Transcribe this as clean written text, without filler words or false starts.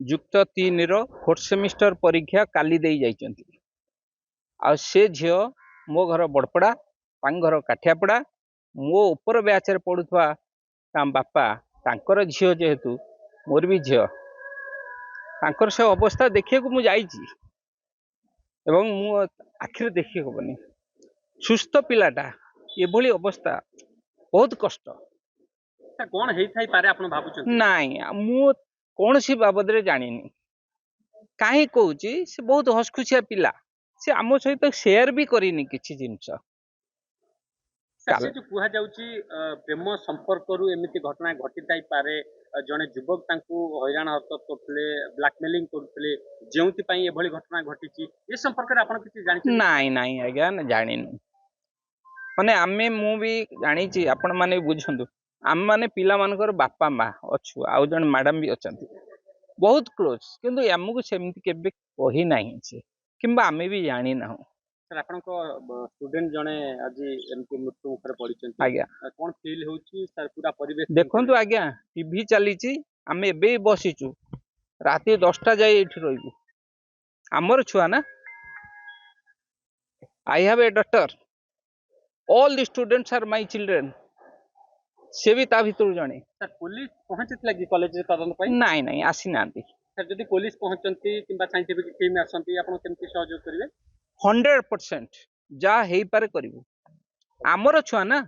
युक्त 3 रो 4th semester परीक्षा काली दे जाइचंती आ से झियो मो घर बड़पड़ा तांग घर काठियापड़ा मो ऊपर बैच रे पढ़ुथवा ताम बापा तांकर झियो जेहेतु मोर भी झियो तांकर से अवस्था देखिए को मु जाइची एवं मु आखिर देखिए होबनी सुस्थ पिलाटा एभली अवस्था बहुत कष्ट कौन हेई थाई पारे आपण भाबुछन नाई मु कौन सी बाबद रे जानिनी काहे कहूची से बहुत हसखुसिया पिला से आम सहित शेयर भी करिनी किछि जिंस से जो कुहा जाउची प्रेम संपर्क रु एमिति घटना घटी थाई पारे जने युवक तांकू हैरान हरकत करथले ब्लैकमेलिंग करथले जेउति पई एभली घटना घटिची ए संपर्क रे आपण किछि जानि नाई नाई आज्ञा जानिनी माने आमे मु भी जानिची आपण माने बुझंदु आम माने पिला मानकर बापा माँ अच्छु आउ जन मैडम भी अछंती बहुत क्लोज किंतु हमकु सेमति केबे कहि नाही छे किंबा आमे भी जानि ना सर आपण को स्टूडेंट जने आज एमपी मृत्यु मुखरे पड़िचंती आज्ञा कोन फील होउची सर पूरा परिवेश देखंतु आज्ञा टीवी चलीची आमे एबे बसिचु राती 10टा जाय एठी रहिबु हमर छुआ ना I have a daughter all the students are my children से भी ता भितर जणे सर पुलिस पहुंचत लगी कॉलेज रे तदन पई नाही नाही आसी नांती सर जदि पुलिस पहुंचंती किंबा साइंटिफिक टीम आसंती आपण केमति सहयोग करिवे 100% जा हेई पारे करिवु हमर छुआ ना